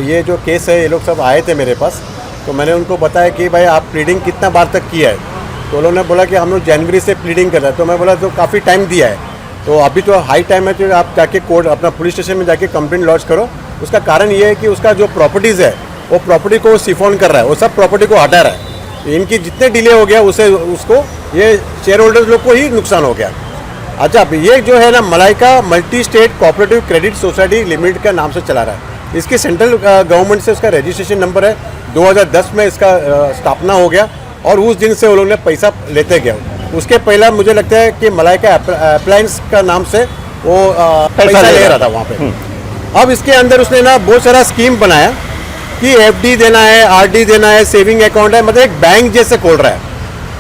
ये जो केस है ये लोग सब आए थे मेरे पास, तो मैंने उनको बताया कि भाई आप प्लीडिंग कितना बार तक किया है, तो उन्होंने बोला कि हम लोग जनवरी से प्लीडिंग कर रहे हैं। तो मैं बोला तो काफ़ी टाइम दिया है, तो अभी तो हाई टाइम है, तो आप जाके कोर्ट अपना पुलिस स्टेशन में जाके कंप्लेंट लॉन्च करो। उसका कारण ये है कि उसका जो प्रॉपर्टीज़ है वो प्रॉपर्टी को सिफोन कर रहा है, वो सब प्रॉपर्टी को हटा रहा है। इनकी जितने डिले हो गया उसको ये शेयर होल्डर्स लोग को ही नुकसान हो गया। अच्छा, ये जो है ना Malaika multi state cooperative credit society limited का नाम से चला रहा है। इसकी सेंट्रल गवर्नमेंट से उसका रजिस्ट्रेशन नंबर है, 2010 में इसका स्थापना हो गया और उस दिन से वो लोग ने पैसा लेते गया। उसके पहला मुझे लगता है कि मलाइका अप्लायंस का नाम से वो पैसा ले रहा था वहाँ पे। अब इसके अंदर उसने ना बहुत सारा स्कीम बनाया कि एफडी देना है, आरडी देना है, सेविंग अकाउंट है, मतलब एक बैंक जैसे खोल रहा है।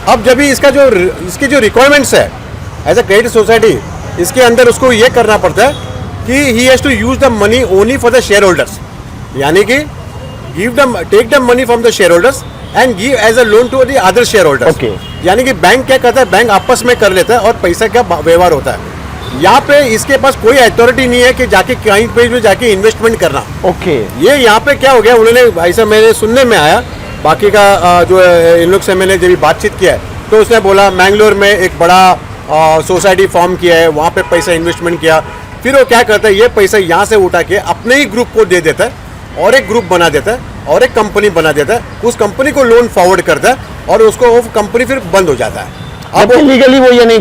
अब जब भी इसकी जो रिक्वायरमेंट्स है एज अ क्रेडिट सोसाइटी, इसके अंदर उसको ये करना पड़ता है कि he has to use the money only for the share holders, यानी कि take the money from the share holders and give as a loan to the other share holders. यानी कि बैंक क्या करता है, बैंक आपस में कर लेता है और पैसा क्या व्यवहार होता है। यहाँ पे इसके पास कोई अथॉरिटी नहीं है कि जाके कहीं पे भी जाके इन्वेस्टमेंट करना। ये यहाँ पे क्या हो गया, उन्होंने ऐसा मेरे सुनने में आया, बाकी का जो इन लोग से मैंने जब बातचीत किया है तो उसने बोला मैंगलोर में एक बड़ा सोसाइटी फॉर्म किया है, वहाँ पे पैसा इन्वेस्टमेंट किया, फिर वो क्या करता है ये पैसा यहाँ से उठा के अपने ही ग्रुप को दे देता है और एक ग्रुप बना देता है और एक कंपनी बना देता है, उस कंपनी को लोन फॉरवर्ड करता है और उसको वो कंपनी फिर बंद हो जाता है। अब लीगली वो ये नहीं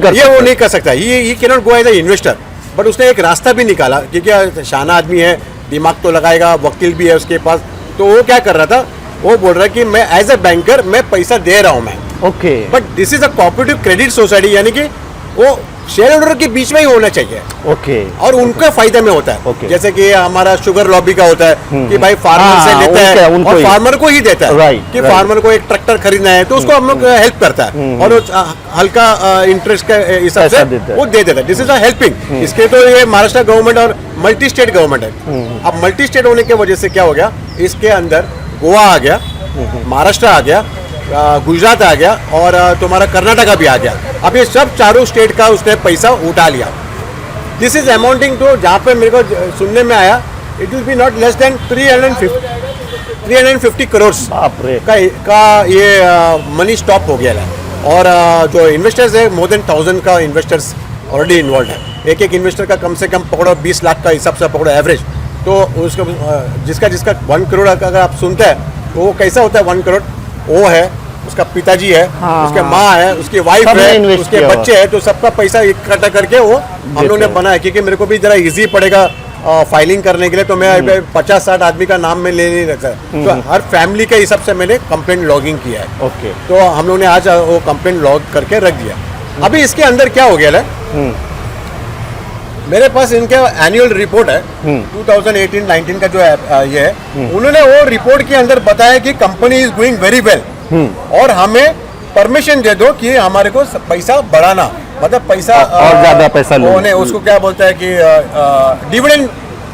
कर सकता, ये can not go as a investor, but उसने एक रास्ता भी निकाला क्योंकि शाना आदमी है, दिमाग तो लगाएगा, वकील भी है उसके पास। तो वो क्या कर रहा था, वो बोल रहा है कि मैं एज ए बैंकर मैं पैसा दे रहा हूँ मैं, but this is a cooperative credit society, यानी कि वो शेयर होल्डर के बीच में ही होना चाहिए और उनका फायदे में होता है। जैसे कि हमारा शुगर लॉबी का होता है कि भाई फार्मर से लेता है और फार्मर को ही देता है कि फार्मर को एक ट्रैक्टर खरीदना है तो उसको हम लोग हेल्प करता है और हल्का इंटरेस्ट के हिसाब से वो दे देता है। This is a helping. इसके तो ये महाराष्ट्र गवर्नमेंट और मल्टी स्टेट गवर्नमेंट है। अब मल्टी स्टेट होने की वजह से क्या हो गया, इसके अंदर गोवा आ गया, महाराष्ट्र आ गया, गुजरात आ गया और तुम्हारा कर्नाटका भी आ गया। अब ये सब चारों स्टेट का उसने पैसा उठा लिया। दिस इज अमाउंटिंग टू, जहाँ पे मेरे को सुनने में आया, it will be not less than 350 crore का ये मनी स्टॉप हो गया है। और जो इन्वेस्टर्स है मोर देन 1000 का इन्वेस्टर्स ऑलरेडी इन्वॉल्व है। एक इन्वेस्टर का कम से कम पकड़ो 20 लाख का हिसाब से पकड़ो एवरेज, तो उसका जिसका 1 करोड़ अगर आप सुनते हैं तो वो कैसा होता है 1 करोड़, वो है उसका पिताजी है, उसके माँ है, उसकी वाइफ है, उसके बच्चे हैं, तो सबका पैसा इकट्ठा करके वो हम लोग ने बनाया। क्योंकि मेरे को भी जरा इजी पड़ेगा फाइलिंग करने के लिए, तो मैं 50-60 आदमी का नाम में ले नहीं रखा, तो हर फैमिली के हिसाब से मैंने कंप्लेंट लॉगिंग किया है। तो हम लोग ने आज वो कंप्लेंट लॉग करके रख दिया। अभी इसके अंदर क्या हो गया है, मेरे पास इनका एनुअल रिपोर्ट है 2018-19 का जो ये है, उन्होंने वो रिपोर्ट के अंदर बताया कि company is going very well और हमें परमिशन दे दो कि हमारे को पैसा बढ़ाना, मतलब पैसा और ज्यादा पैसा लोने उसको क्या बोलता है कि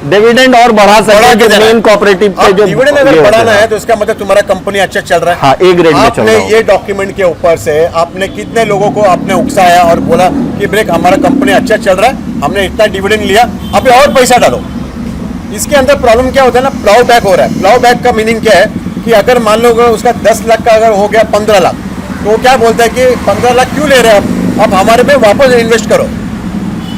डिविडेंड और बढ़ा सकते हैं। मेन कोऑपरेटिव पे जो डिविडेंड अगर बढ़ाना है तो इसका मतलब तुम्हारा कंपनी अच्छा चल रहा है। हाँ, ए ग्रेड में चल रहा है। आपने ये डॉक्यूमेंट के ऊपर से आपने कितने लोगों को आपने उकसाया और बोला कि ब्रेक हमारा कंपनी अच्छा चल रहा है, हमने इतना डिविडेंड लिया, अभी और पैसा डालो। इसके अंदर प्रॉब्लम क्या होता है ना, प्लाउ बैक हो रहा है। प्लाउ बैक का मीनिंग क्या है कि अगर मान लो उसका 10 लाख का अगर हो गया 15 लाख, तो क्या बोलता है कि 15 लाख क्यों ले रहे हैं अब हमारे पे वापस इन्वेस्ट करो,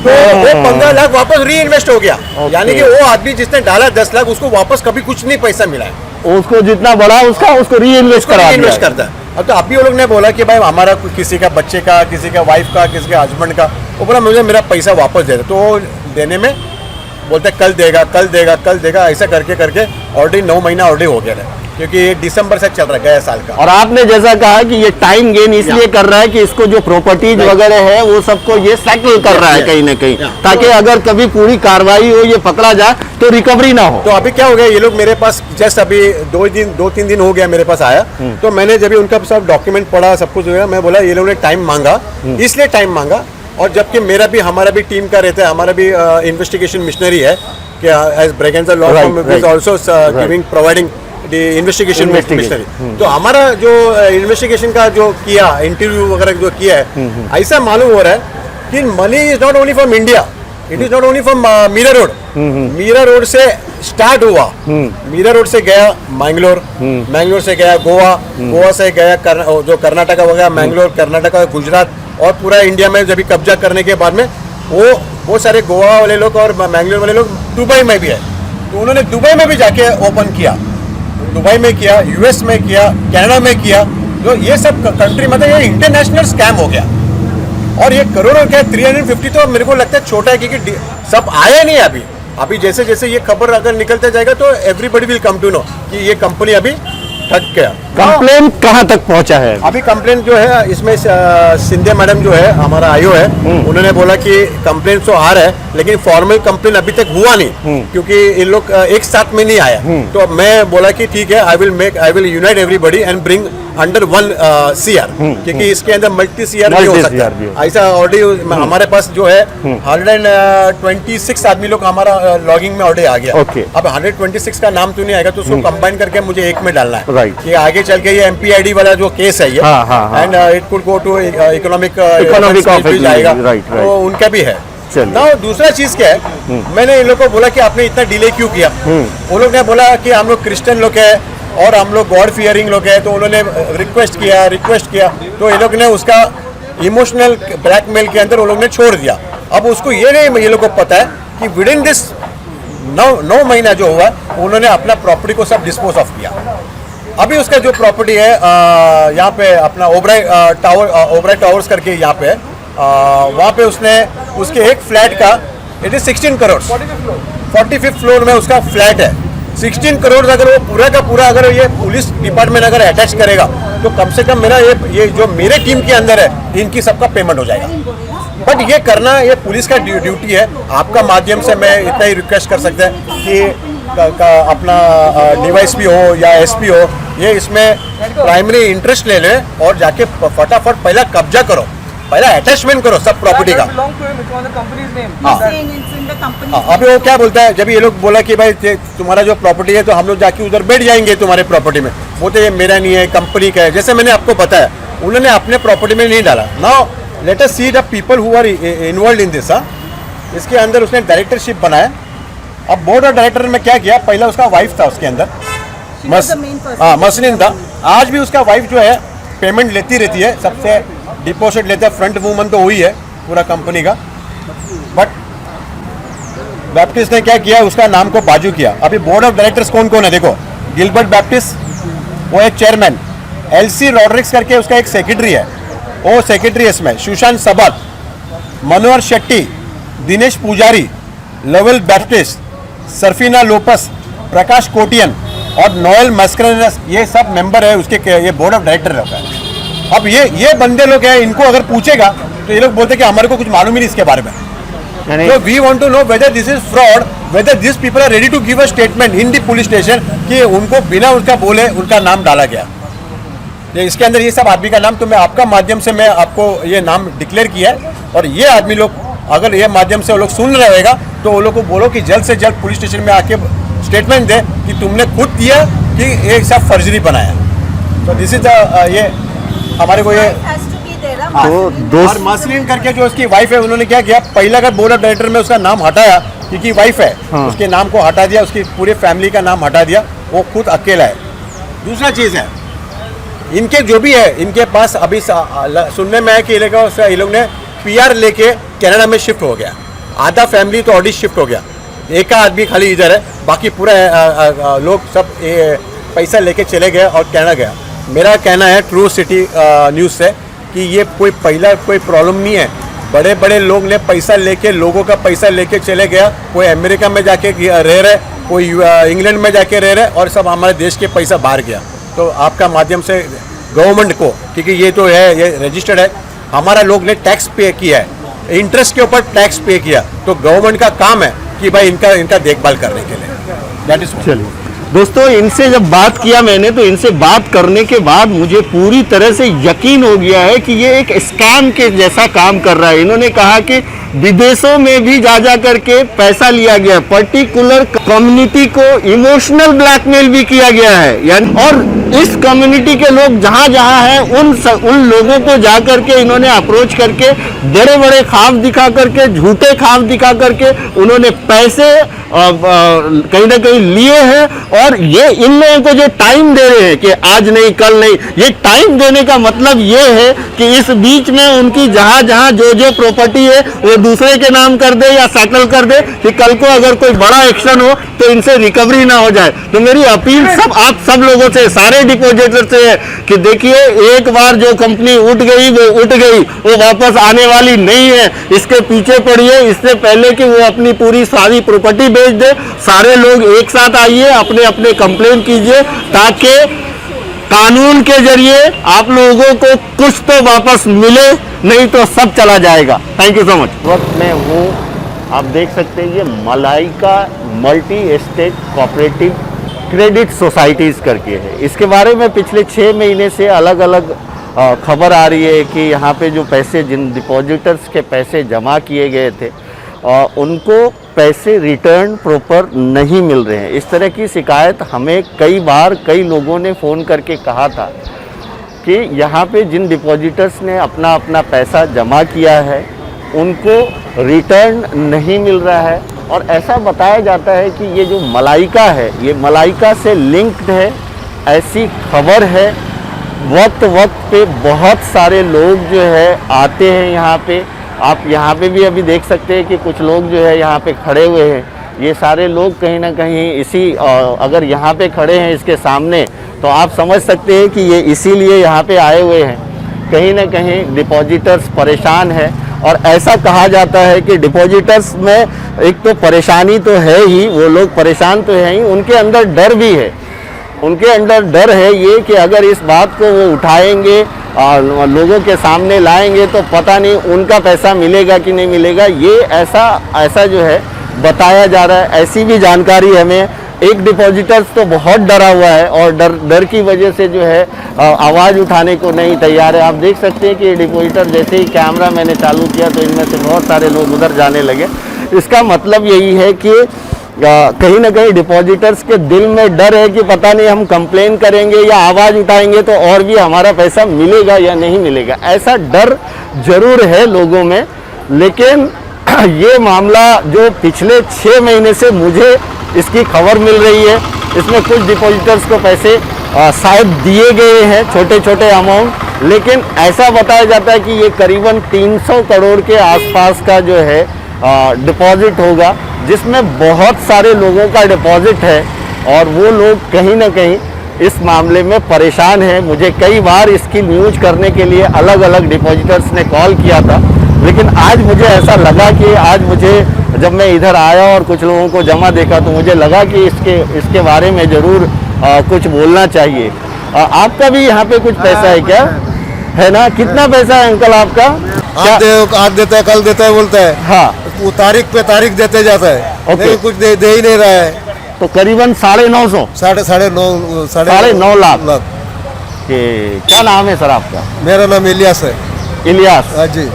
तो वो 15 लाख वापस री इन्वेस्ट हो गया। यानी कि वो आदमी जिसने डाला 10 लाख उसको वापस कभी कुछ नहीं पैसा मिला है, उसको जितना बढ़ा उसको री इन्वेस्ट करता है। अब तो अभी वो लोग ने बोला कि भाई हमारा किसी का बच्चे का, किसी का वाइफ का, किसी का हस्बैंड का, वो बोला मुझे मेरा पैसा वापस दे दे, तो वो देने में बोलते कल देगा कल देगा कल देगा, ऐसा करके करके ऑलरेडी 9 महीना ऑलरेडी हो गया है, क्योंकि ये दिसंबर से चल रहा है गया साल का। और आपने जैसा कहा कि ये टाइम गेन इसलिए कर रहा है कि इसको जो प्रॉपर्टीज वगैरह है वो सबको ये सेटल कर रहा है कहीं ना कहीं, ताकि अगर कभी पूरी कार्रवाई हो, ये पकड़ा जाए तो रिकवरी ना हो। तो अभी क्या हो गया, ये लोग मेरे पास जस्ट अभी 2-3 दिन हो गया मेरे पास आया, तो मैंने जब उनका सब डॉक्यूमेंट पढ़ा, सब कुछ हो गया, मैं बोला ये लोगों ने टाइम मांगा, इसलिए टाइम मांगा। और जबकि हमारा भी टीम का रहता है, हमारा भी इन्वेस्टिगेशन मिशनरी है कि as Braganza law firm is also giving providing the investigation machinery. तो हमारा जो इन्वेस्टिगेशन का जो किया, इंटरव्यू वगैरह जो किया है, ऐसा मालूम हो रहा है कि money is not only from India, it is not only from Mira Road. Mira Road से स्टार्ट हुआ मीरा रोड से गया मैंगलोर, मैंगलोर से गया गोवा, गोवा से गया जो कर्नाटका वगैरह, मैंगलोर, कर्नाटका, गुजरात और पूरा इंडिया में जब कब्जा करने के बाद में वो बहुत सारे गोवा वाले लोग और मैंगलोर वाले लोग दुबई में भी है, तो उन्होंने दुबई में भी जाके ओपन किया, दुबई में किया, यूएस में किया, कनाडा में किया। तो ये सब कंट्री मतलब ये इंटरनेशनल स्कैम हो गया और ये करोड़ों क्या 350 तो मेरे को लगता है छोटा है, क्योंकि सब आया नहीं अभी। अभी जैसे जैसे ये खबर अगर निकलता जाएगा तो everybody will come to know कि ये कंपनी अभी ठग गया। कंप्लेन कहाँ तक पहुँचा है? अभी कंप्लेन जो है इसमें सिंधिया मैडम जो है हमारा आईओ है, उन्होंने बोला कि कंप्लेन तो आ रहा है लेकिन फॉर्मल कंप्लेन अभी तक हुआ नहीं, क्योंकि इन लोग एक साथ में नहीं आया। तो मैं बोला कि ठीक है, I will unite everybody and bring under one CR, क्योंकि इसके अंदर मल्टी CR भी हो सकता है। ऐसा ऑलरेडी हमारे पास जो है 126 आदमी लोग हमारा लॉगिंग में ऑलरेडी आ गया। अब 126 का नाम तो नहीं आएगा, तो उसको कंबाइन करके मुझे एक में डालना है कि आगे चल के ये MPID वाला जो केस है ये and it could go to economic जाएगा, तो उनका भी है ना। दूसरा चीज क्या है, मैंने इन लोगों को बोला कि आपने इतना डिले क्यों किया। वो लोग ने बोला कि हम लोग क्रिश्चियन लोग है और हम लोग गॉड फियरिंग लोग हैं, तो उन्होंने रिक्वेस्ट किया तो ये लोग ने उसका इमोशनल ब्लैकमेल के अंदर वो लोग ने छोड़ दिया। अब उसको ये नहीं, ये लोग को पता है कि विद इन दिस 9 महीना जो हुआ उन्होंने अपना प्रॉपर्टी को सब डिस्पोज ऑफ किया। अभी उसका जो प्रॉपर्टी है यहाँ पे अपना ओबराय टावर्स करके यहाँ पे वहाँ पे उसने उसके एक फ्लैट का it is 16 crore, 45th floor में उसका फ्लैट है। 16 करोड़ अगर वो पूरा का पूरा अगर ये पुलिस डिपार्टमेंट अगर अटैच करेगा तो कम से कम मेरा ये जो मेरे टीम के अंदर है इनकी सबका पेमेंट हो जाएगा। बट ये करना ये पुलिस का ड्यूटी है। आपका माध्यम से मैं इतना ही रिक्वेस्ट कर सकता है कि अपना DYSP हो या SP हो, ये इसमें प्राइमरी इंटरेस्ट ले ले और जाके फटाफट पहला कब्जा करो, पहला अटैचमेंट करो सब प्रॉपर्टी का। अभी वो क्या बोलता है, जब ये लोग बोला कि भाई तुम्हारा जो प्रॉपर्टी है तो हम लोग जाके उधर बैठ जाएंगे तुम्हारे प्रॉपर्टी में, वो तो ये मेरा नहीं है कंपनी का है। जैसे मैंने आपको बताया उन्होंने अपने प्रॉपर्टी में नहीं डाला। Now let us see the people who are involve in this. इसके अंदर उसने डायरेक्टरशिप बनाया। अब बोर्ड ऑफ डायरेक्टर में क्या किया, पहला उसका वाइफ था उसके अंदर मसलिन था। आज भी उसका वाइफ जो है पेमेंट लेती रहती है, सबसे डिपॉजिट लेता है, फ्रंट वूमन तो वही है पूरा कंपनी का। बट बैप्टिस्ट ने क्या किया, उसका नाम को बाजू किया। अभी बोर्ड ऑफ डायरेक्टर्स कौन कौन है देखो, गिलबर्ट बैप्टिस्ट वो एक चेयरमैन, LC रॉड्रिक्स करके उसका एक सेक्रेटरी है, वो सेक्रेटरी है इसमें, सुशांत सबत, मनोहर शेट्टी, दिनेश पुजारी, लवेल बैप्टिस्ट, सरफीना लोपस, प्रकाश कोटियन और नोएल मस्करनस, ये सब मेंबर है उसके, ये बोर्ड ऑफ डायरेक्टर होता है। अब ये बंदे लोग हैं, इनको अगर पूछेगा तो ये लोग बोलते कि हमारे को कुछ मालूम ही नहीं इसके बारे में। So we want to know whether this is fraud, whether these people are ready to give a statement in the police station कि उनको बिना उनका बोले उनका नाम डाला गया। ये इसके अंदर ये सब आदमी का नाम, तो मैं आपका माध्यम से मैं आपको ये नाम डिक्लेयर किया है। और ये आदमी लोग अगर ये माध्यम से वो लोग सुन रहेगा तो वो लोग को बोलो कि जल्द से जल्द पुलिस स्टेशन में आके स्टेटमेंट दे कि तुमने खुद दिया कि ये सब फर्जरी बनाया। तो दिस इज ये हमारे को ये और मसलिन करके जो उसकी वाइफ है उन्होंने क्या किया, पहला का बोर्ड ऑफ डायरेक्टर में उसका नाम हटाया क्योंकि वाइफ है, उसके नाम को हटा दिया, उसकी पूरे फैमिली का नाम हटा दिया, वो खुद अकेला है। दूसरा चीज़ है, इनके जो भी है इनके पास अभी सुनने में है कि ये लोग ने PR लेके कनाडा में शिफ्ट हो गया, आधा फैमिली तो ऑडी शिफ्ट हो गया, एक आदमी खाली इधर है, बाकी पूरा लोग सब पैसा लेके चले गए और कनाडा गया। मेरा कहना है ट्रू सिटी न्यूज़ से कि ये कोई प्रॉब्लम नहीं है। बड़े बड़े लोग ने पैसा लेके, लोगों का पैसा लेके चले गया, कोई अमेरिका में जाके रह रहे, कोई इंग्लैंड में जाके रह रहे, और सब हमारे देश के पैसा बाहर गया। तो आपका माध्यम से गवर्नमेंट को, क्योंकि ये तो है, ये रजिस्टर्ड है, हमारा लोग ने टैक्स पे किया है, इंटरेस्ट के ऊपर टैक्स पे किया, तो गवर्नमेंट का काम है कि भाई इनका देखभाल करने के लिए। That is. चलिए दोस्तों, इनसे जब बात किया मैंने तो इनसे बात करने के बाद मुझे पूरी तरह से यकीन हो गया है कि ये एक स्कैम के जैसा काम कर रहा है। इन्होंने कहा कि विदेशों में भी जा जा करके पैसा लिया गया, पर्टिकुलर कम्युनिटी को इमोशनल ब्लैकमेल भी किया गया है। यानी और इस कम्युनिटी के लोग जहां जहां हैं उन लोगों को जा करके इन्होंने अप्रोच करके बड़े बड़े ख्वाब दिखा करके, झूठे ख्वाब दिखा करके उन्होंने पैसे कहीं ना कहीं लिए हैं। और ये इन लोगों को जो टाइम दे रहे हैं कि आज नहीं कल नहीं, ये टाइम देने का मतलब ये है कि इस बीच में उनकी जहां जहां जो प्रॉपर्टी है वो दूसरे के नाम कर दे या सेटल कर दे कि कल को अगर कोई बड़ा एक्शन हो तो इनसे रिकवरी ना हो जाए। तो मेरी अपील आप सब लोगों से, सारे डिपॉजिटर से है कि देखिए, एक बार जो कंपनी उठ गई वो उठ गई, वो वापस आने वाली नहीं है। इसके पीछे पड़िए, इससे पहले कि वो अपनी पूरी सारी प्रॉपर्टी बेच दे। सारे लोग एक साथ आइए, अपने अपने कंप्लेन कीजिए, ताकि कानून के जरिए आप लोगों को कुछ तो वापस मिले, नहीं तो सब चला जाएगा। Thank you so much. वक्त में हूँ, आप देख सकते हैं ये Malaika multi estate cooperative credit societies करके है। इसके बारे में पिछले 6 महीने से अलग अलग खबर आ रही है कि यहाँ पे जो पैसे, जिन डिपॉजिटर्स के पैसे जमा किए गए थे, उनको पैसे रिटर्न प्रॉपर नहीं मिल रहे हैं। इस तरह की शिकायत हमें कई बार कई लोगों ने फ़ोन करके कहा था कि यहाँ पे जिन डिपॉजिटर्स ने अपना अपना पैसा जमा किया है उनको रिटर्न नहीं मिल रहा है। और ऐसा बताया जाता है कि ये जो मलाइका है, ये मलाइका से लिंक्ड है, ऐसी खबर है। वक्त वक्त पे बहुत सारे लोग जो है आते हैं यहाँ पे। आप यहाँ पे भी अभी देख सकते हैं कि कुछ लोग जो है यहाँ पे खड़े हुए हैं। ये सारे लोग कहीं ना कहीं अगर यहाँ पे खड़े हैं इसके सामने, तो आप समझ सकते हैं कि ये इसीलिए यहाँ पे आए हुए हैं। कहीं ना कहीं डिपॉजिटर्स परेशान है। और ऐसा कहा जाता है कि डिपॉजिटर्स में एक तो परेशानी तो है ही, वो लोग परेशान तो है ही, उनके अंदर डर भी है। उनके अंदर डर है ये कि अगर इस बात को वो उठाएंगे और लोगों के सामने लाएंगे तो पता नहीं उनका पैसा मिलेगा कि नहीं मिलेगा। ये ऐसा जो है बताया जा रहा है। ऐसी भी जानकारी हमें, एक डिपॉजिटर्स तो बहुत डरा हुआ है और डर की वजह से जो है आवाज़ उठाने को नहीं तैयार है। आप देख सकते हैं कि ये डिपॉजिटर, जैसे ही कैमरा मैंने चालू किया तो इनमें से बहुत सारे लोग उधर जाने लगे। इसका मतलब यही है कि कहीं ना कहीं डिपॉजिटर्स के दिल में डर है कि पता नहीं हम कंप्लेन करेंगे या आवाज़ उठाएंगे तो और भी हमारा पैसा मिलेगा या नहीं मिलेगा। ऐसा डर जरूर है लोगों में। लेकिन ये मामला जो पिछले 6 महीने से मुझे इसकी खबर मिल रही है, इसमें कुछ डिपॉजिटर्स को पैसे शायद दिए गए हैं, छोटे छोटे अमाउंट। लेकिन ऐसा बताया जाता है कि ये करीबन 300 करोड़ के आसपास का जो है डिपॉजिट होगा, जिसमें बहुत सारे लोगों का डिपॉजिट है। और वो लोग कहीं ना कहीं इस मामले में परेशान हैं। मुझे कई बार इसकी न्यूज़ करने के लिए अलग अलग डिपॉजिटर्स ने कॉल किया था, लेकिन आज मुझे ऐसा लगा कि आज मुझे, जब मैं इधर आया और कुछ लोगों को जमा देखा, तो मुझे लगा कि इसके बारे में ज़रूर कुछ बोलना चाहिए। आपका भी यहाँ पे कुछ पैसा है क्या? है ना? कितना पैसा है अंकल आपका? आज देता है, कल देता है, बोलता है। हाँ, वो तारीख पे तारीख देते जाता है। ओके। लेकिन कुछ दे ही नहीं रहा है। तो करीबन 950 साढ़े नौ लाख के। क्या नाम है सर आपका? मेरा नाम इलियास है। इलियास। हाँ जी।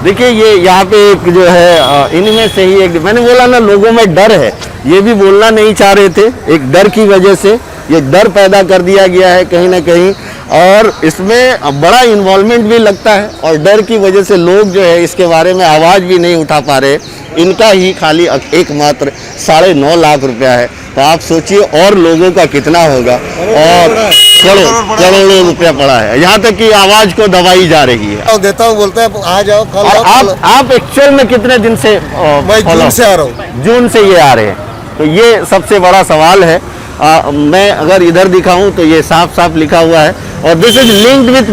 देखिए, ये यहाँ पे एक जो है इनमें से ही एक, मैंने बोला ना लोगों में डर है, ये भी बोलना नहीं चाह रहे थे। एक डर की वजह से ये डर पैदा कर दिया गया है कहीं ना कहीं, और इसमें बड़ा इन्वॉल्वमेंट भी लगता है। और डर की वजह से लोग जो है इसके बारे में आवाज़ भी नहीं उठा पा रहे। इनका ही खाली एकमात्र 9.5 लाख रुपया है। तो आप सोचिए और लोगों का कितना होगा। और करोड़ों रुपया पड़ा है, यहाँ तक कि आवाज़ को दबाई जा रही है। देता हूँ, बोलता है आ जाओ कल आओ। आप एक्चुअल में कितने दिन से? मैं जून से आ रहा हूँ। जून से ये आ रहे हैं। तो ये सबसे बड़ा सवाल है। मैं अगर इधर दिखाऊं तो ये साफ साफ लिखा हुआ है, और this is linked with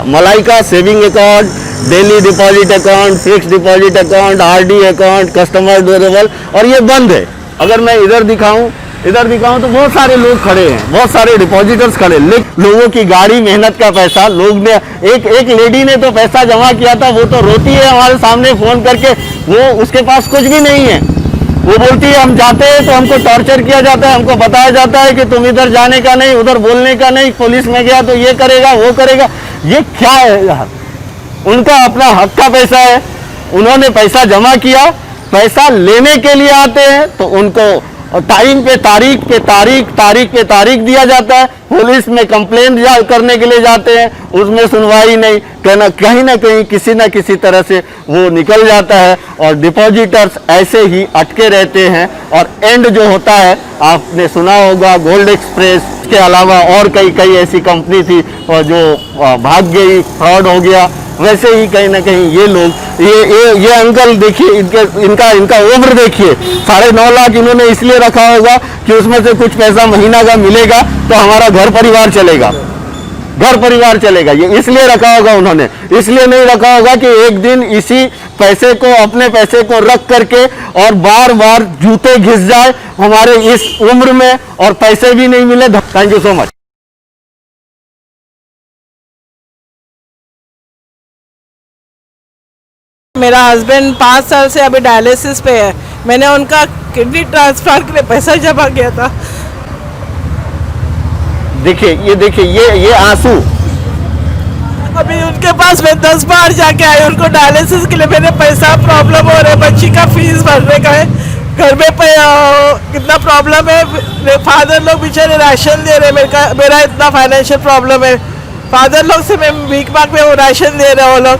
Malaika saving account, daily deposit account, fix deposit account, RD account, customer durable, और ये बंद है। अगर मैं इधर दिखाऊं तो बहुत सारे लोग खड़े हैं, बहुत सारे डिपॉजिटर्स खड़े। लोगों की गाड़ी, मेहनत का पैसा, लोग ने एक लेडी ने तो पैसा जमा किया था, वो तो रोती है हमारे सामने फ़ोन करके। वो उसके पास कुछ भी नहीं है। वो बोलती है हम जाते हैं तो हमको टॉर्चर किया जाता है, हमको बताया जाता है कि तुम इधर जाने का नहीं, उधर बोलने का नहीं, पुलिस में गया तो ये करेगा वो करेगा। ये क्या है यार? उनका अपना हक का पैसा है, उन्होंने पैसा जमा किया, पैसा लेने के लिए आते हैं तो उनको टाइम पे तारीख पे तारीख दिया जाता है, पुलिस में कंप्लेंट करने के लिए जाते हैं, उसमें सुनवाई नहीं, कहीं ना कहीं किसी ना किसी तरह से वो निकल जाता है और डिपॉजिटर्स ऐसे ही अटके रहते हैं। और एंड जो होता है, आपने सुना होगा गोल्ड एक्सप्रेस के अलावा और कई ऐसी कंपनी थी और जो भाग गई, फ्रॉड हो गया। वैसे ही कहीं ना कहीं ये लोग ये अंकल देखिए, इनका उम्र देखिए, 9.5 लाख इन्होंने इसलिए रखा होगा कि उसमें से कुछ पैसा महीना का मिलेगा तो हमारा घर परिवार चलेगा। ये इसलिए रखा होगा उन्होंने, इसलिए नहीं रखा होगा कि एक दिन इसी पैसे को, अपने पैसे को रख करके और बार बार जूते घिस जाए हमारे इस उम्र में और पैसे भी नहीं मिले। Thank you so much. मेरा हस्बैंड 5 साल से अभी डायलिसिस पे है। मैंने उनका किडनी ट्रांसप्लांट के लिए पैसा जमा किया था। देखिए ये आंसू, अभी उनके पास मैं 10 बार जाके आई, उनको डायलिसिस के लिए मैंने पैसा प्रॉब्लम हो रहा है, बच्ची का फीस भरने का है, घर में कितना प्रॉब्लम है। फादर लोग बेचारे राशन दे रहे हैं, मेरा इतना फाइनेंशियल प्रॉब्लम है। फादर लोग से मैं भीख मांग में वो राशन दे रहे हैं वो लोग,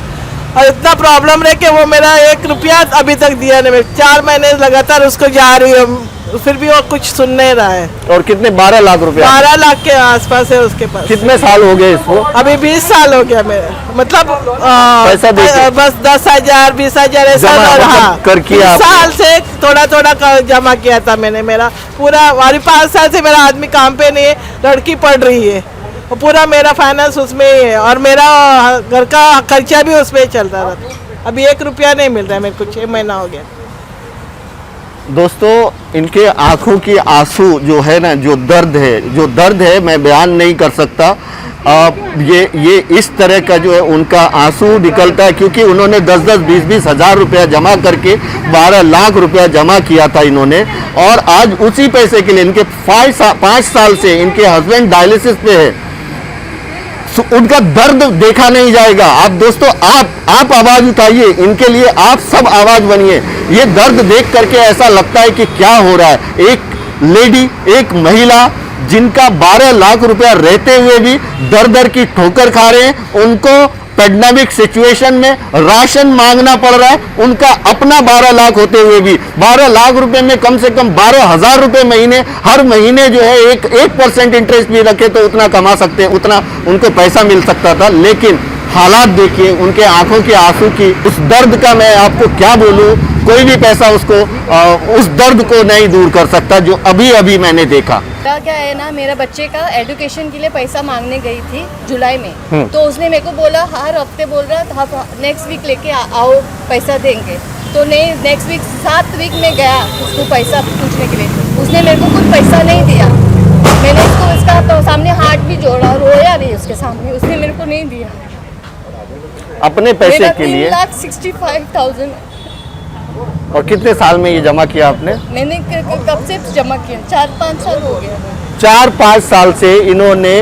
और इतना प्रॉब्लम रहे कि वो मेरा 1 रुपया अभी तक दिया नहीं। 4 महीने लगातार उसको जा रही है, फिर भी वो कुछ सुन नहीं रहा है। और कितने 12 लाख रुपया, 12 लाख के आसपास है उसके पास। कितने साल हो गए इसको? अभी 20 साल हो गया मेरे, मतलब पैसा बस 10,000 20,000 ऐसा कर किया 20 साल से थोड़ा जमा किया था मैंने। मेरा पूरा 5 साल से मेरा आदमी काम पे नहीं है, लड़की पढ़ रही है, पूरा मेरा फाइनेंस उसमें ही है और मेरा घर का खर्चा भी उसमें ही चलता रहा। अभी 1 रुपया नहीं मिल रहा है मेरे को, 6 महीना हो गया। दोस्तों, इनके आंखों की आंसू जो है ना, जो दर्द है मैं बयान नहीं कर सकता। ये इस तरह का जो है उनका आंसू निकलता है, क्योंकि उन्होंने 10-10 20-20 हज़ार रुपया जमा करके 12 लाख रुपया जमा किया था इन्होंने। और आज उसी पैसे के लिए, इनके 5 साल से इनके हस्बैंड डायलिसिस पे है, उनका दर्द देखा नहीं जाएगा। आप दोस्तों, आप आवाज उठाइए, इनके लिए आप सब आवाज बनिए। ये दर्द देख करके ऐसा लगता है कि क्या हो रहा है। एक लेडी, एक महिला जिनका 12 लाख रुपया रहते हुए भी दर की ठोकर खा रहे हैं, उनको पैंडेमिक सिचुएशन में राशन मांगना पड़ रहा है। उनका अपना 12 लाख होते हुए भी 12 लाख रुपए में कम से कम 12,000 रुपए महीने, हर महीने जो है 1% इंटरेस्ट भी रखे तो उतना कमा सकते हैं, उतना उनको पैसा मिल सकता था। लेकिन हालात देखिए उनके आंखों के आंसू की, उस दर्द का मैं आपको क्या बोलूं। कोई भी पैसा उसको उस दर्द को नहीं दूर कर सकता जो अभी मैंने देखा। क्या है ना, मेरा बच्चे का एजुकेशन के लिए पैसा मांगने गई थी जुलाई में, तो उसने मेरे को बोला, हर हफ्ते बोल रहा था नेक्स्ट वीक लेके आओ पैसा देंगे। तो नहीं, नेक्स्ट वीक 7 वीक में गया उसको पैसा पूछने के लिए, उसने मेरे को कुछ पैसा नहीं दिया। मैंने उसको इसका तो सामने हाथ भी जोड़ा, रोया नहीं उसके सामने, उसने मेरे को नहीं दिया अपने पैसे के लिए। 3,65,000। और कितने साल में ये जमा किया आपने? मैंने कब से जमा किया? 4-5 साल हो गया। 4-5 साल से इन्होंने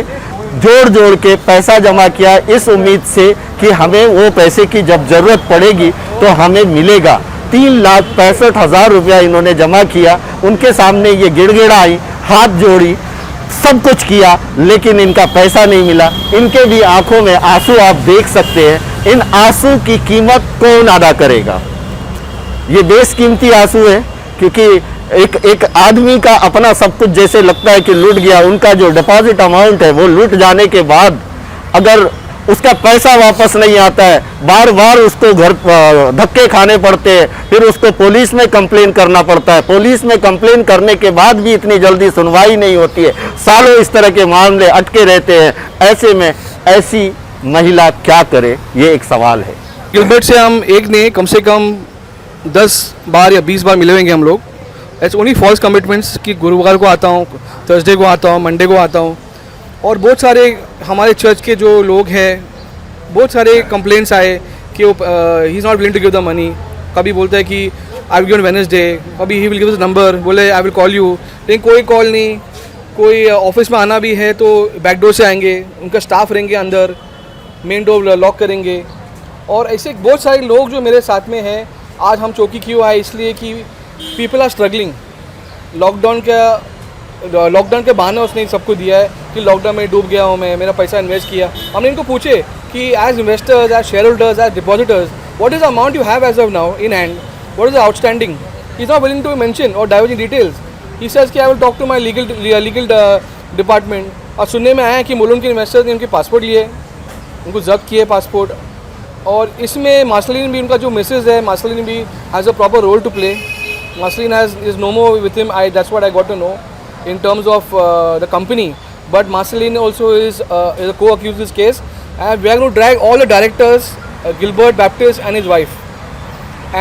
जोड़ के पैसा जमा किया, इस उम्मीद से कि हमें वो पैसे की जब जरूरत पड़ेगी तो हमें मिलेगा। 3,65,000 रुपया इन्होंने जमा किया। उनके सामने ये गिड़गिड़ाई, हाथ जोड़ी, सब कुछ किया, लेकिन इनका पैसा नहीं मिला। इनके भी आंखों में आंसू आप देख सकते हैं। इन आंसू की कीमत कौन अदा करेगा? ये बेशकीमती आंसू है, क्योंकि एक आदमी का अपना सब कुछ जैसे लगता है कि लूट गया। उनका जो डिपॉजिट अमाउंट है वो लूट जाने के बाद अगर उसका पैसा वापस नहीं आता है, बार बार उसको घर धक्के खाने पड़ते हैं, फिर उसको पुलिस में कंप्लेन करना पड़ता है। पुलिस में कंप्लेन करने के बाद भी इतनी जल्दी सुनवाई नहीं होती है, सालों इस तरह के मामले अटके रहते हैं। ऐसे में ऐसी महिला क्या करे, ये एक सवाल है। गिलबर्ट से हम एक ने कम से कम 10 बार या 20 बार मिले होंगे हम लोग। इट्स ओनली फॉल्स कमिटमेंट्स कि गुरुवार को आता हूँ, थर्सडे को आता हूँ, मंडे को आता हूँ। और बहुत सारे हमारे चर्च के जो लोग हैं, बहुत सारे कंप्लेंट्स आए कि he is not willing to give the money. कभी बोलता है कि I will give on Wednesday, कभी he will give the number, बोले आई विल कॉल यू, लेकिन कोई कॉल नहीं। कोई ऑफिस में आना भी है तो बैकडोर से आएंगे, उनका स्टाफ रहेंगे अंदर, मेन डोर लॉक करेंगे। और ऐसे बहुत सारे लोग जो मेरे साथ में हैं, आज हम चौकी क्यों आए, इसलिए कि पीपल आर स्ट्रगलिंग। लॉकडाउन के बहाने उसने सबको दिया है कि लॉकडाउन में डूब गया हूँ मैं, मेरा पैसा इन्वेस्ट किया। हमने इनको पूछे कि as investors, as shareholders, as depositors, what is the amount you have as of now in hand, what is the outstanding. He is not willing to mention और diverge in details. He says कि I will talk to my legal department. और सुनने में आया है कि मुलुंड के investors ने उनके पासपोर्ट लिए, उनको जब्त किए पासपोर्ट। और इसमें मार्शलिन भी, उनका जो मिसेज है, मार्शलिन भी has a proper role to play. Marceline is no more with him. That's what I got to know in terms of the company. But Marceline also is a co-accused in this case, and we are going to drag all the directors, Gilbert Baptist and his wife.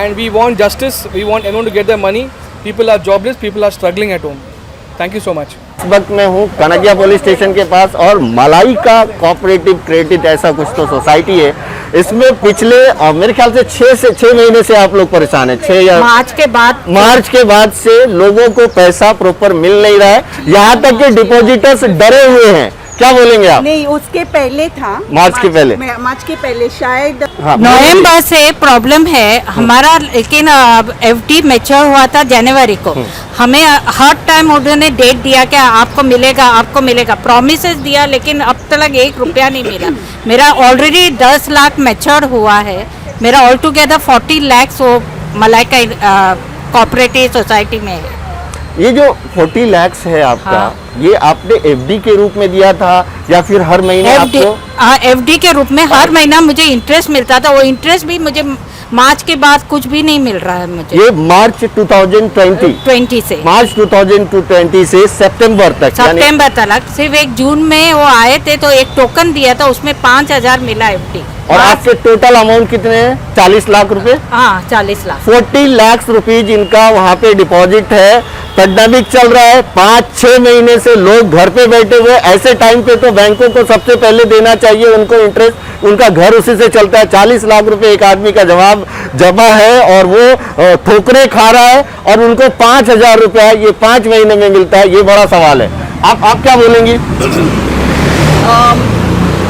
And we want justice. We want everyone to get their money. People are jobless. People are struggling at home. Thank you so much. इस वक्त मैं हूँ कनगिया police station के पास और मलाई का cooperative credit ऐसा कुछ तो सोसाइटी है। इसमें पिछले मेरे ख्याल से 6 महीने से आप लोग परेशान हैं। 6 या मार्च के बाद से लोगों को पैसा प्रॉपर मिल नहीं रहा है, यहाँ तक कि डिपॉजिटर्स डरे हुए हैं। क्या बोलेंगे आप? नहीं, उसके पहले था, मार्च के पहले शायद हाँ, नवंबर से प्रॉब्लम है हमारा। लेकिन एफडी मैच्योर हुआ था जनवरी को। हमें हर टाइम उन्होंने डेट दिया कि आपको मिलेगा, प्रोमिसेस दिया, लेकिन अब तक 1 रुपया नहीं मिला। मेरा ऑलरेडी 10 लाख मैच्योर हुआ है। मेरा ऑल टुगेदर 40 लाख वो मलाई का कोऑपरेटिव सोसाइटी में है। ये जो 40 लाख है आपका, हाँ। ये आपने एफडी के रूप में दिया था या फिर हर महीने आपको? एफडी के रूप में हर महीना मुझे इंटरेस्ट मिलता था। वो इंटरेस्ट भी मुझे मार्च के बाद कुछ भी नहीं मिल रहा है मुझे। ये मार्च 2020 से मार्च 2020 से सितंबर तक सिर्फ एक जून में वो आए थे तो एक टोकन दिया था, उसमें 5000 मिला एफडी। और आपके टोटल अमाउंट कितने हैं? 40 लाख रुपए। हाँ, 40 लाख। 40 लाख रुपीज इनका वहाँ पे डिपॉजिट है। पैंडेमिक चल रहा है, 5-6 महीने से लोग घर पे बैठे हुए। ऐसे टाइम पे तो बैंकों को सबसे पहले देना चाहिए उनको इंटरेस्ट, उनका घर उसी से चलता है। 40 लाख रुपए एक आदमी का जमा है और वो ठोकरे खा रहा है और उनको 5000 रुपया ये 5 महीने में मिलता है। ये बड़ा सवाल है। आप क्या बोलेंगी?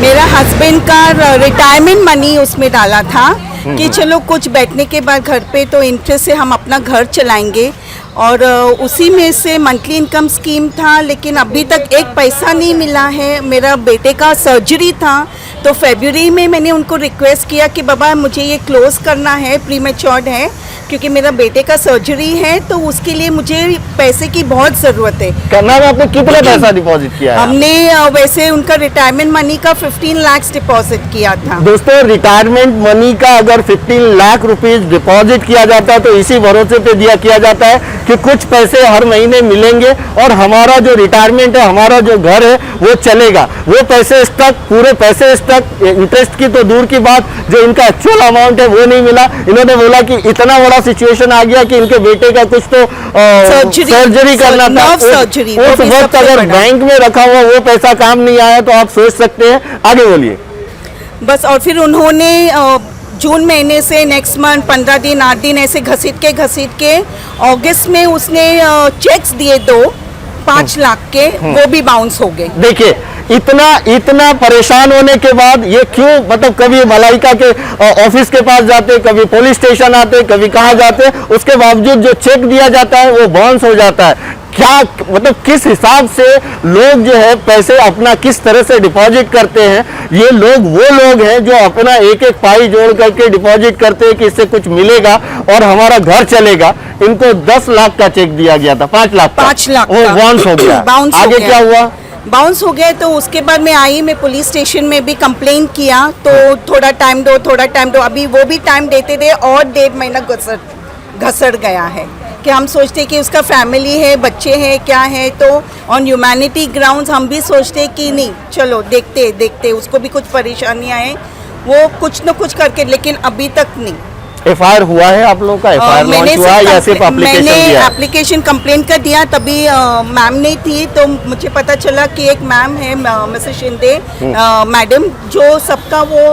मेरा हस्बैंड का रिटायरमेंट मनी उसमें डाला था कि चलो कुछ बैठने के बाद घर पे तो इंटरेस्ट से हम अपना घर चलाएंगे, और उसी में से मंथली इनकम स्कीम था। लेकिन अभी तक एक पैसा नहीं मिला है। मेरा बेटे का सर्जरी था तो फरवरी में मैंने उनको रिक्वेस्ट किया कि बाबा मुझे ये क्लोज करना है, प्रीमेच्योर्ड है, क्योंकि मेरा बेटे का सर्जरी है तो उसके लिए मुझे पैसे की बहुत ज़रूरत है। करना में आपने कितना पैसा डिपॉजिट किया है? हमने वैसे उनका रिटायरमेंट मनी का 15 लाख डिपॉजिट किया था। दोस्तों, रिटायरमेंट मनी का अगर 15 लाख रुपीज डिपॉजिट किया जाता है तो इसी भरोसे पे किया जाता है कि कुछ पैसे हर महीने मिलेंगे और हमारा जो रिटायरमेंट है, हमारा जो घर है वो चलेगा। वो पैसे स्टक, पूरे पैसे स्टक, इंटरेस्ट की तो दूर की बात, जो इनका एक्चुअल अमाउंट है वो नहीं मिला। इन्होंने बोला कि इतना बड़ा सिचुएशन आ गया कि इनके बेटे का कुछ तो सर्जरी करना था। उस वक्त अगर बैंक में रखा हुआ वो पैसा काम नहीं आया तो आप सोच सकते हैं। आगे बोलिए। बस, और फिर उन्होंने जून महीने से नेक्स्ट मंथ 15 दिन 8 दिन ऐसे घसीट के अगस्त में उसने चेक्स दिए 5 लाख के, वो भी बाउंस हो गए। देखिए, इतना परेशान होने के बाद ये क्यों, मतलब कभी मलाइका के ऑफिस के पास जाते, कभी पुलिस स्टेशन आते, कभी कहाँ जाते, उसके बावजूद जो चेक दिया जाता है वो बाउंस हो जाता है। क्या मतलब किस हिसाब से लोग जो है पैसे अपना किस तरह से डिपॉजिट करते हैं? ये लोग वो लोग हैं जो अपना एक पाई जोड़ करके डिपॉजिट करते हैं कि इससे कुछ मिलेगा और हमारा घर चलेगा। इनको 10 लाख का चेक दिया गया था, 5 लाख वो बाउंस हो गया। आगे क्या हुआ? बाउंस हो गया तो उसके बाद मैं आई, मैं पुलिस स्टेशन में भी कंप्लेन किया तो थोड़ा टाइम दो। अभी वो भी टाइम देते और 1.5 महीना घसड़ गया है कि हम सोचते कि उसका फैमिली है, बच्चे हैं, क्या है, तो ऑन ह्यूमैनिटी ग्राउंड्स हम भी सोचते कि नहीं, चलो देखते उसको भी कुछ परेशानियां हैं, वो कुछ न कुछ करके, लेकिन अभी तक नहीं। एफआईआर हुआ है आप लोगों का? एफआईआर लॉन्च हुआ या सिर्फ एप्लीकेशन दिया? मैंने एप्लीकेशन कंप्लेन कर दिया, तभी मैम नहीं थी तो मुझे पता चला कि एक मैम है मिसेस शिंदे मैडम, जो सबका वो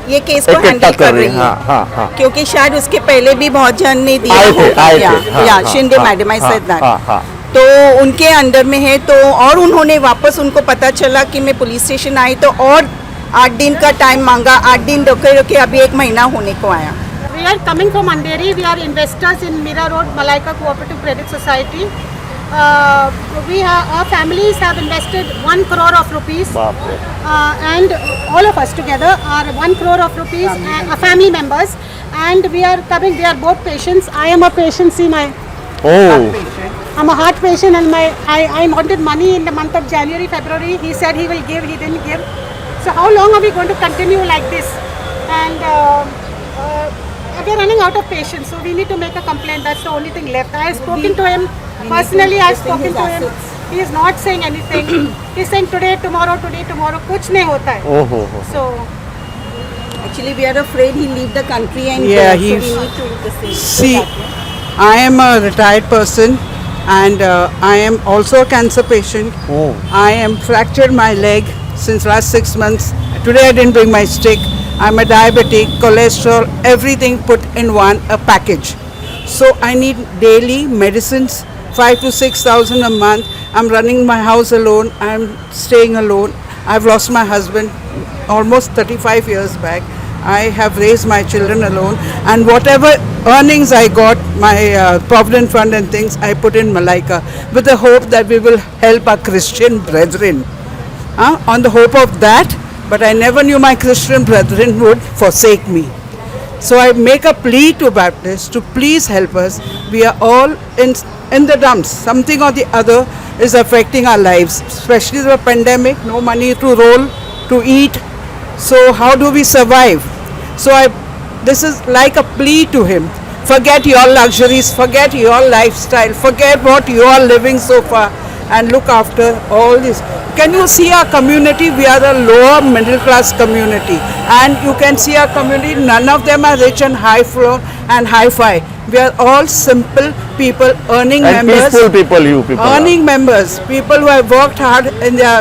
ये केस को हैंडल कर रही है। हाँ। क्योंकि शायद उसके पहले भी बहुत जन ने दिया होगा, Shinde madam, I said that, तो उनके अंडर में है। तो और उन्होंने वापस, उनको पता चला कि मैं पुलिस स्टेशन आई तो और 8 दिन का टाइम मांगा, 8 दिन रोके अभी 1 महीना होने को आया। We are coming from Andheri. We are investors in Mira Road Malaika Cooperative Credit Society. Our families have invested 1 crore of rupees, and all of us together are 1 crore of rupees, family members, and we are coming. We are both patients. I am a patient. See my I'm a heart patient, and I wanted money in the month of January, February. He said he will give. He didn't give. So how long are we going to continue like this? And we are running out of patience. So we need to make a complaint. That's the only thing left. I have spoken to him personally. I have spoken to him. He is not saying anything. He is saying today, tomorrow. कुछ नहीं होता है. So Actually, we are afraid he'll leave the country, and Yeah, so we he's- need to do the same. See, I am a retired person, and I am also a cancer patient. I am fractured my leg since last 6 months. Today I didn't bring my stick. I'm a diabetic, cholesterol, everything put in a package. So I need daily medicines, 5 to 6,000 a month. I'm running my house alone. I'm staying alone. I've lost my husband almost 35 years back. I have raised my children alone, and whatever earnings I got, my provident fund and things, I put in Malaika with the hope that we will help our Christian brethren. On the hope of that, but I never knew my Christian brethren would forsake me. So I make a plea to Baptists to please help us. We are all in the dumps. Something or the other is affecting our lives, especially the pandemic. No money to roll, to eat. So how do we survive? So this is like a plea to him. Forget your luxuries, forget your lifestyle, forget what you are living so far, and look after all this. Can you see our community? We are a lower middle class community, and you can see our community. None of them are rich and high flown and hi-fi. We are all simple people, earning And members. peaceful people, you people are. Earning members, people who have worked hard in their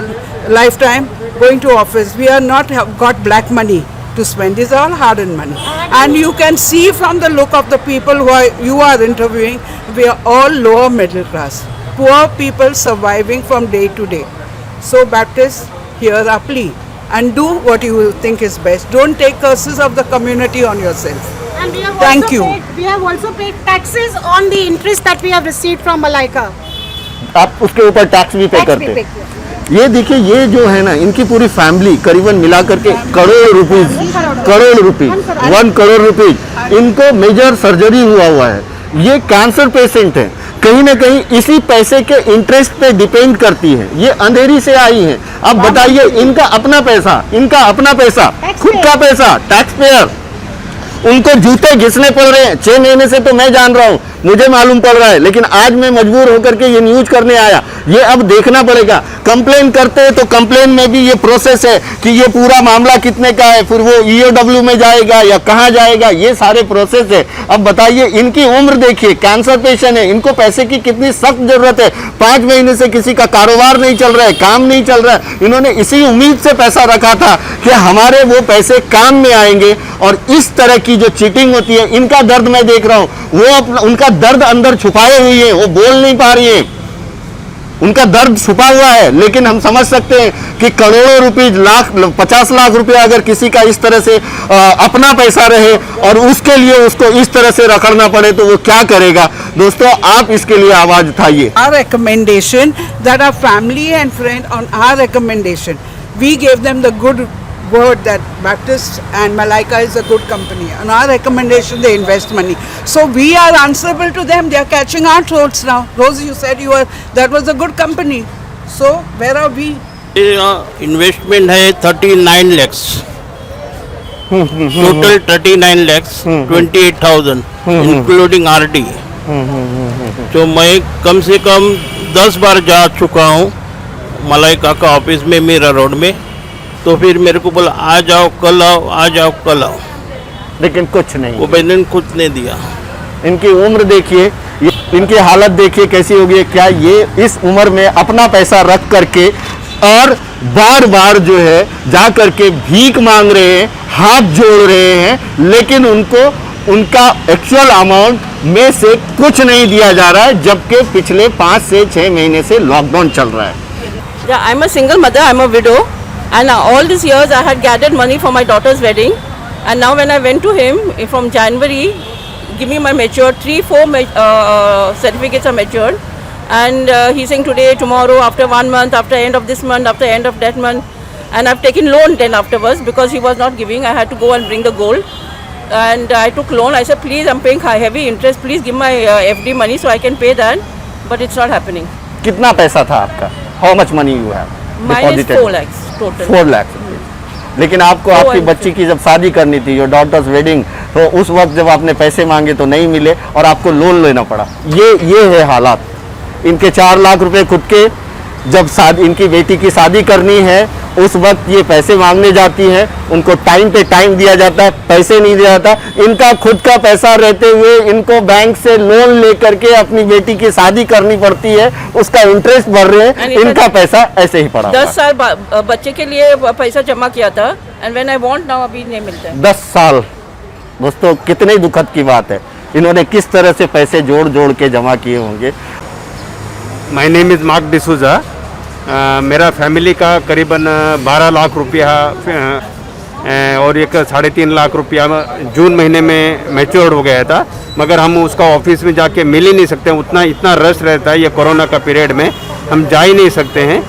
lifetime, going to office. We are not have got black money to spend. These are all hard-earned money. And you can see from the look of the people you are interviewing, we are all lower middle class. Poor people surviving from day to day. So Baptists, hear our plea, and do what you will think is best. Don't take curses of the community on yourself. and we have Thank also you. we have also paid taxes on the interest that we have received from Malaika. आप उसके ऊपर tax भी पे करते हैं। ये देखिए, ये जो है ना, इनकी पूरी फैमिली करीबन मिला करके करोड़ रुपीज 1 करोड़ रुपीज इनको मेजर सर्जरी हुआ है। ये कैंसर पेशेंट है, कहीं ना कहीं इसी पैसे के इंटरेस्ट पे डिपेंड करती है। ये अंधेरी से आई है। अब बताइए, इनका अपना पैसा, खुद का पैसा, टैक्स पेयर, उनको जूते घिसने पड़ रहे हैं। 6 महीने से तो मैं जान रहा हूँ, मुझे मालूम पड़ रहा है, लेकिन आज मैं मजबूर होकर के ये न्यूज करने आया। ये अब देखना पड़ेगा। कंप्लेन करते हैं तो कंप्लेन में भी ये प्रोसेस है कि ये पूरा मामला कितने का है, फिर वो ईओडब्ल्यू में जाएगा या कहाँ जाएगा, ये सारे प्रोसेस है। अब बताइए, इनकी उम्र देखिए, कैंसर पेशेंट है, इनको पैसे की कितनी सख्त जरूरत है। 5 महीने से किसी का कारोबार नहीं चल रहा है, काम नहीं चल रहा है। इन्होंने इसी उम्मीद से पैसा रखा था कि हमारे वो पैसे काम में आएंगे, और इस तरह की जो चीटिंग होती है, इनका दर्द मैं देख रहा हूँ। वो उनका दर्द अंदर छुपाए हुए हैं, वो बोल नहीं पा रही है, उनका दर्द छुपा हुआ है। लेकिन हम समझ सकते हैं कि करोड़ों रुपीज, 50 लाख रुपए अगर किसी का इस तरह से अपना पैसा रहे और उसके लिए उसको इस तरह से रखड़ना पड़े तो वो क्या करेगा। दोस्तों, आप इसके लिए आवाज उठाइए। Our recommendation that our family and friend, on our recommendation, we gave them the good word that Baptist and Malaika is a good company. On our recommendation, they invest money. So we are answerable to them. They are catching our throats now. Rose, you said that was a good company. So where are we? Investment है 39 lakhs, total 39 lakhs 28,000 including RD. तो मैं कम से कम 10 बार जा चुका हूँ मलाइका का office में, Meera road में। तो फिर मेरे को बोला आ जाओ कल आओ, आ जाओ कल आओ, लेकिन कुछ नहीं। वो बहन कुछ नहीं दिया। इनकी उम्र देखिए, इनकी हालत देखिए कैसी होगी। क्या ये इस उम्र में अपना पैसा रख करके और बार बार जो है जा करके भीख मांग रहे हैं, हाथ जोड़ रहे हैं, लेकिन उनको उनका एक्चुअल अमाउंट में से कुछ नहीं दिया जा रहा है, जबकि पिछले 5 से 6 महीने से लॉकडाउन चल रहा है। Yeah, I'm a single mother, I'm a widow, And all these years I had gathered money for my daughter's wedding. And now when I went to him from January, give me my matured, 3-4 certificates are matured. And he's saying today, tomorrow, after 1 month, after end of this month, after end of that month. And I've taken loan then afterwards because he was not giving. I had to go and bring the gold. And I took loan. I said, please, I'm paying heavy interest. Please give my FD money so I can pay that. But it's not happening. कितना पैसा था आपका? How much money you have? Mine is 4 lakhs total. 4 lakhs. लेकिन आपको आपकी बच्ची की जब शादी करनी थी, योर डॉटर्स वेडिंग, तो उस वक्त जब आपने पैसे मांगे तो नहीं मिले और आपको लोन लेना पड़ा। ये है हालात। इनके 4 लाख रुपए खुद के, जब शादी इनकी बेटी की शादी करनी है उस वक्त ये पैसे मांगने जाती हैं, उनको टाइम पे टाइम दिया जाता है, पैसे नहीं दिया जाता। इनका खुद का पैसा रहते हुए इनको बैंक से लोन लेकर के अपनी बेटी की शादी करनी पड़ती है, उसका इंटरेस्ट भर रहे हैं, इनका पैसा ऐसे ही पड़ा। 10 साल बच्चे के लिए पैसा जमा किया था and when I want now अभी नहीं मिलता है। 10 साल दोस्तों, कितने दुखद की बात है। इन्होंने किस तरह से पैसे जोड़ जोड़ के जमा किए होंगे। My name is mark D'Souza. मेरा फैमिली का करीबन 12 लाख रुपया और एक 3.5 लाख रुपया जून महीने में मैच्योर हो गया था, मगर हम उसका ऑफिस में जाके मिल ही नहीं सकते, इतना रश रहता है ये कोरोना का पीरियड में, हम जा ही नहीं सकते हैं।